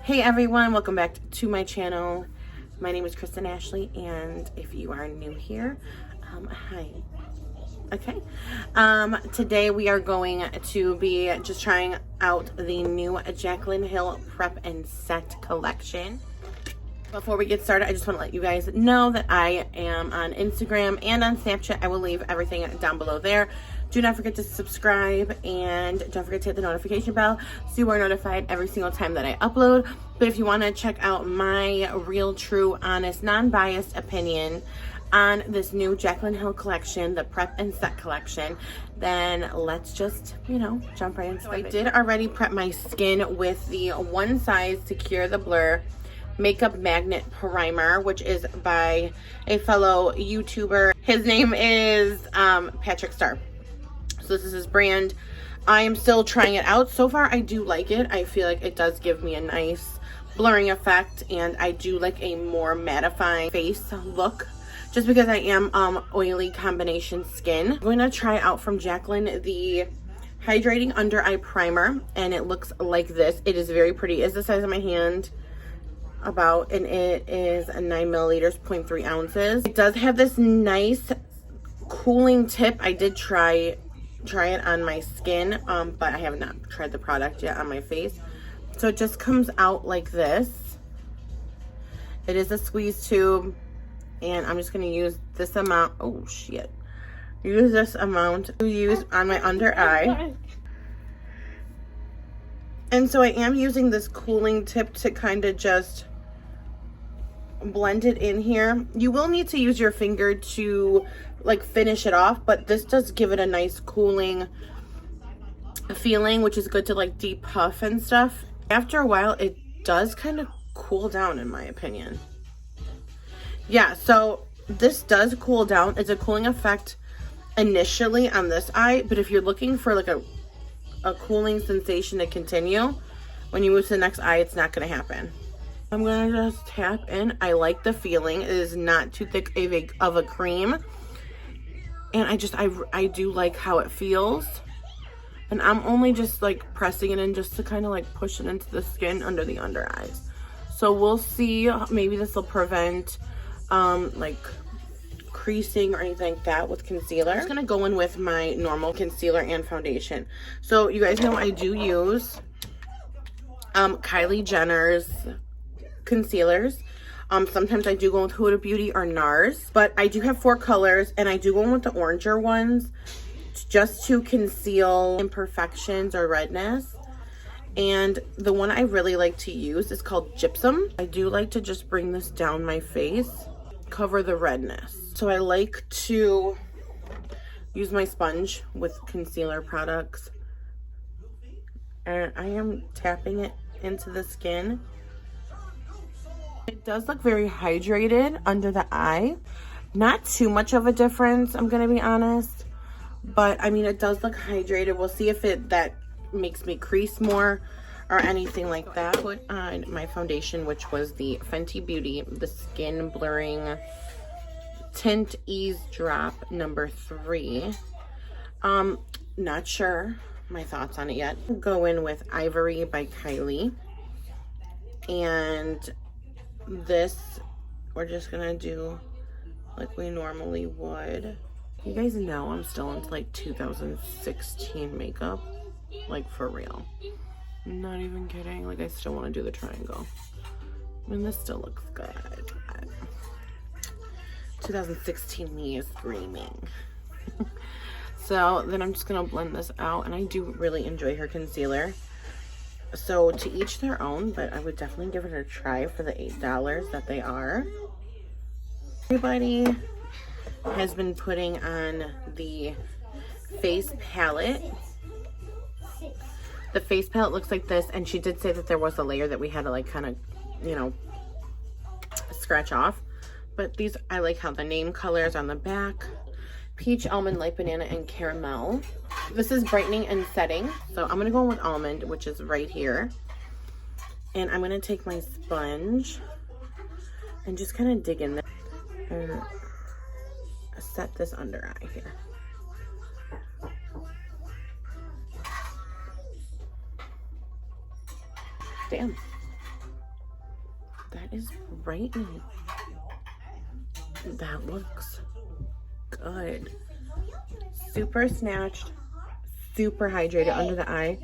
Hey everyone, welcome back to my channel. My name is Kristen Ashley, and if you are new here, hi. Okay. Today we are going to be just trying out the new Jaclyn Hill Prep and Set collection. Before we get started, I just want to let you guys know that I am on Instagram and on Snapchat. I will leave everything down below there. Do not forget to subscribe and don't forget to hit the notification bell so you are notified every single time that I upload. But if you want to check out my real, true, honest, non-biased opinion on this new Jaclyn Hill collection, the Prep and Set collection, then let's just, jump right into it. I did already prep my skin with the One Size Secure the Blur Makeup Magnet Primer, which is by a fellow YouTuber. His name is Patrick Star. So this is his brand. I am still trying it out. So far, I do like it. I feel like it does give me a nice blurring effect, and I do like a more mattifying face look, just because I am oily combination skin. I'm going to try out from Jaclyn the Hydrating Under Eye Primer, and it looks like this. It is very pretty. It's the size of my hand, and it is 9 milliliters, 0.3 ounces. It does have this nice cooling tip. I did try it on my skin, but I have not tried the product yet on my face. So it just comes out like this. It is a squeeze tube, and I'm just going to use this amount. Oh shit. Use this amount to use on my under eye. And so I am using this cooling tip to kind of just blend it in here. You will need to use your finger to like finish it off, but this does give it a nice cooling feeling, which is good to like depuff and stuff. After a while, it does kind of cool down, in my opinion. Yeah, so this does cool down. It's a cooling effect initially on this eye, but if you're looking for like a cooling sensation to continue, when you move to the next eye, it's not going to happen. I'm going to just tap in. I like the feeling. It is not too thick of a cream. And I do like how it feels. And I'm only just like pressing it in just to kind of like push it into the skin under the under eyes. So we'll see. Maybe this will prevent like creasing or anything like that with concealer. I'm just going to go in with my normal concealer and foundation. So you guys know I do use Kylie Jenner's concealers. Sometimes I do go with Huda Beauty or NARS, but I do have 4 colors, and I do go in with the oranger ones just to conceal imperfections or redness. And the one I really like to use is called Gypsum. I do like to just bring this down my face, cover the redness. So I like to use my sponge with concealer products, and I am tapping it into the skin. It does look very hydrated under the eye. Not too much of a difference, I'm gonna be honest, but I mean, it does look hydrated. We'll see if that makes me crease more or anything like that. Put on my foundation, which was the Fenty Beauty, the Skin Blurring Tint Ease Drop number 3. Not sure my thoughts on it yet. Go in with Ivory by Kylie, and this we're just gonna do like we normally would. You guys know I'm still into like 2016 makeup, like for real. I'm not even kidding. Like, I still want to do the triangle. I mean, this still looks good. 2016 me is screaming. So then I'm just gonna blend this out, and I do really enjoy her concealer. So to each their own, but I would definitely give it a try for the $8 that they are. Everybody has been putting on the face palette. The face palette looks like this, and she did say that there was a layer that we had to like kind of, scratch off. But these, I like how the name colors on the back: peach, almond, light banana, and caramel. This is brightening and setting, so I'm gonna go in with almond, which is right here, and I'm gonna take my sponge and just kind of dig in there and set this under eye here. Damn. That is brightening. That looks good. Super snatched, super hydrated under the eye.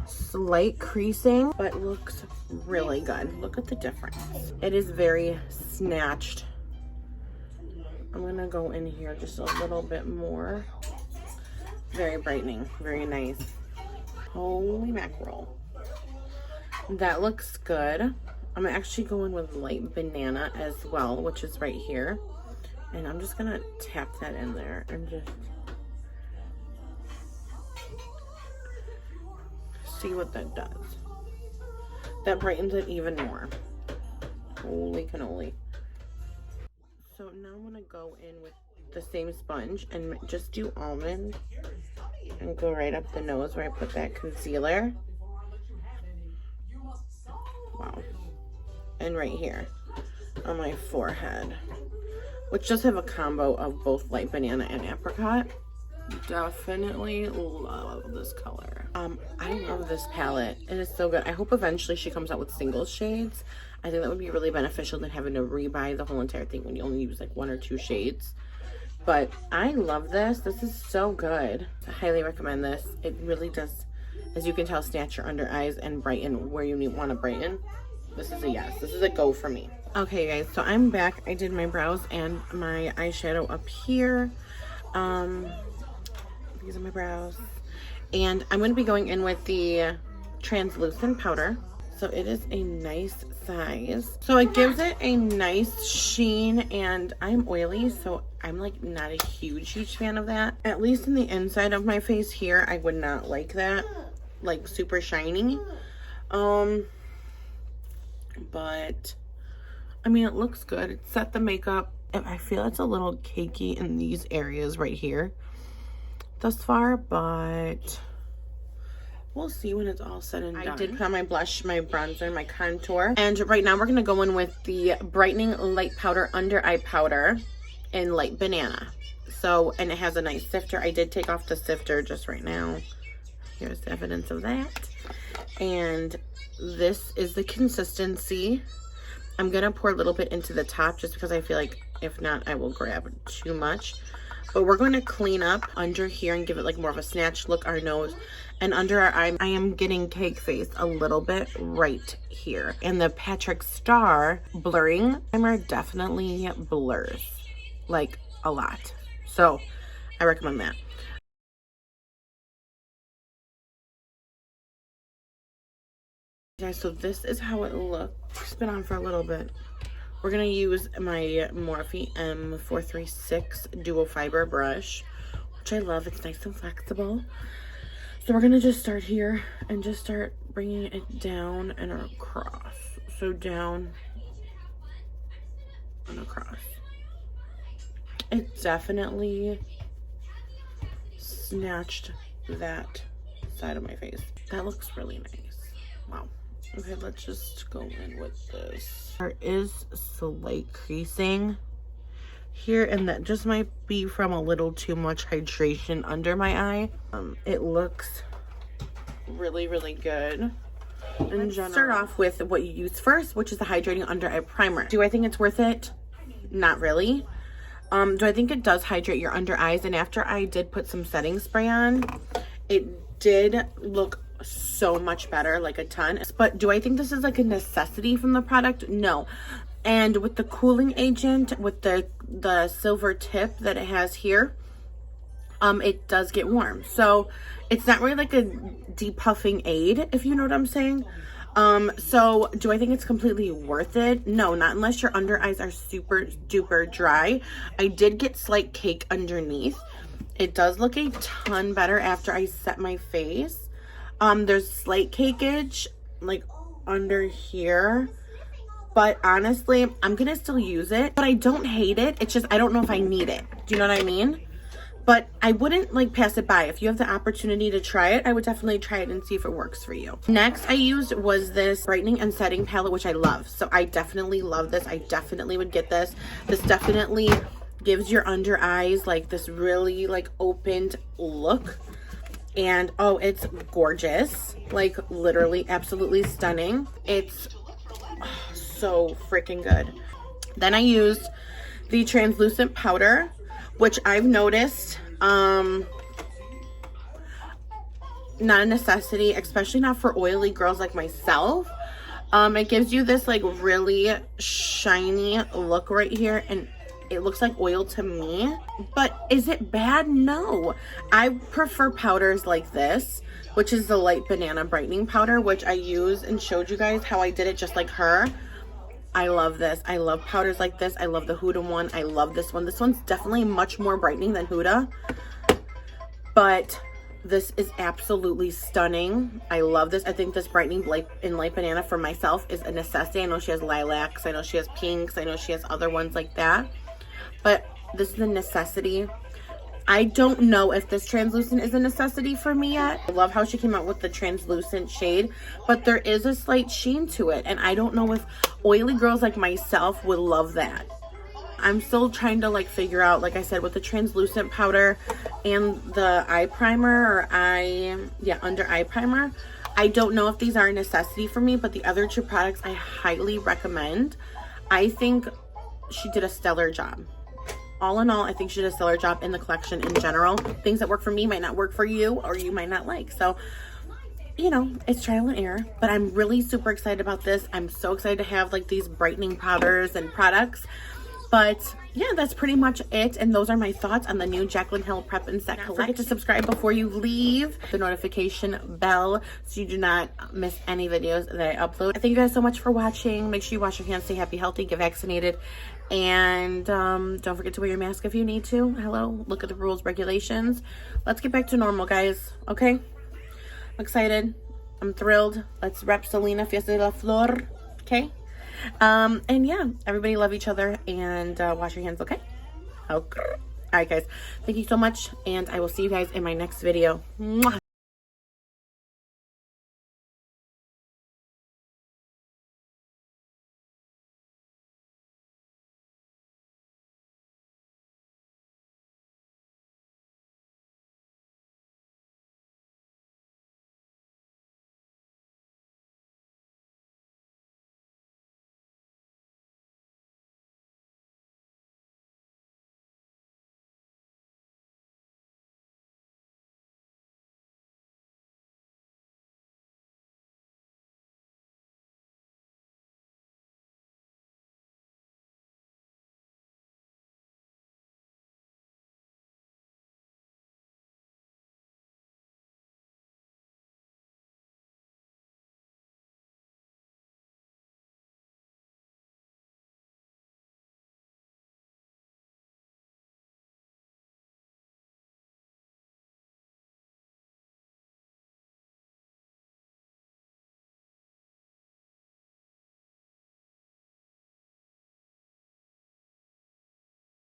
Slight creasing, but looks really good. Look at the difference. It is very snatched. I'm gonna go in here just a little bit more. Very brightening, very nice. Holy mackerel. That looks good. I'm actually going with light banana as well, which is right here. And I'm just gonna tap that in there and just see what that does. That brightens it even more. Holy cannoli. So now I'm gonna go in with the same sponge and just do almond and go right up the nose where I put that concealer. Wow. And right here on my forehead, which does have a combo of both light banana and apricot. Definitely love this color. I love this palette. It is so good. I hope eventually she comes out with single shades. I think that would be really beneficial than having to rebuy the whole entire thing when you only use like 1 or 2 shades. But I love this. This is so good. I highly recommend this. It really does, as you can tell, snatch your under eyes and brighten where you want to brighten. This is a yes. This is a go for me. Okay, guys, so I'm back. I did my brows and my eyeshadow up here. These are my brows. And I'm going to be going in with the translucent powder. So it is a nice size. So it gives it a nice sheen, and I'm oily, so I'm like not a huge fan of that. At least in the inside of my face here, I would not like that. Like super shiny. But I mean, it looks good. It set the makeup. I feel it's a little cakey in these areas right here thus far, but we'll see when it's all said and done. I did put on my blush, my bronzer, my contour. And right now we're going to go in with the brightening light powder under eye powder in light banana. So, and it has a nice sifter. I did take off the sifter just right now. Here's the evidence of that. And this is the consistency. I'm going to pour a little bit into the top just because I feel like if not, I will grab too much. But we're going to clean up under here and give it like more of a snatch look, our nose. And under our eye, I am getting cake face a little bit right here. And the Patrick Star blurring primer definitely blurs like a lot. So I recommend that. Guys, so this is how it looks. It's been on for a little bit. We're going to use my Morphe M436 Duo Fiber brush, which I love. It's nice and flexible. So we're going to just start here and just start bringing it down and across. So down and across. It definitely snatched that side of my face. That looks really nice. Wow. Okay, let's just go in with this. There is slight creasing here, and that just might be from a little too much hydration under my eye. It looks really, really good. Let's start off with what you use first, which is the hydrating under eye primer. Do I think it's worth it? Not really. Do I think it does hydrate your under eyes? And after I did put some setting spray on, it did look so much better, like a ton. But do I think this is like a necessity from the product? No. And with the cooling agent, with the silver tip that it has here, it does get warm. So it's not really like a depuffing aid, if you know what I'm saying. So do I think it's completely worth it? No, not unless your under eyes are super duper dry. I did get slight cake underneath. It does look a ton better after I set my face. There's slight cakeage like under here, but honestly, I'm gonna still use it, but I don't hate it. It's just, I don't know if I need it. Do you know what I mean? But I wouldn't like pass it by. If you have the opportunity to try it, I would definitely try it and see if it works for you. Next I used was this brightening and setting palette, which I love. So I definitely love this. I definitely would get this. This definitely gives your under eyes like this really like opened look. And oh, it's gorgeous. Like literally absolutely stunning. It's so freaking good. Then I used the translucent powder, which I've noticed, not a necessity, especially not for oily girls like myself. It gives you this like really shiny look right here, and it looks like oil to me. But is it bad? No. I prefer powders like this, which is the light banana brightening powder, which I used and showed you guys how I did it just like her. I love this. I love powders like this. I love the Huda one. I love this one. This one's definitely much more brightening than Huda, but this is absolutely stunning. I love this. I think this brightening in light banana for myself is a necessity. I know she has lilacs. I know she has pinks. I know she has other ones like that, but this is a necessity. I don't know if this translucent is a necessity for me yet. I love how she came out with the translucent shade, but there is a slight sheen to it, and I don't know if oily girls like myself would love that. I'm still trying to like figure out, like I said, with the translucent powder and the eye primer, or under eye primer. I don't know if these are a necessity for me, but the other two products I highly recommend. I think she did a stellar job. All in all, I think she did a stellar job in the collection in general. Things that work for me might not work for you, or you might not like. So, you know, it's trial and error, but I'm really super excited about this. I'm so excited to have like these brightening powders and products. But yeah, that's pretty much it. And those are my thoughts on the new Jaclyn Hill Prep and Set collection. Don't forget to subscribe before you leave, the notification bell, so you do not miss any videos that I upload. Thank you guys so much for watching. Make sure you wash your hands, stay happy, healthy, get vaccinated. And don't forget to wear your mask if you need to. Hello, look at the rules, regulations. Let's get back to normal, guys. Okay? I'm excited. I'm thrilled. Let's rep Selena Fiesta de la Flor. Okay? And yeah, everybody love each other, and wash your hands, okay? Okay. All right, guys. Thank you so much, and I will see you guys in my next video. Mwah.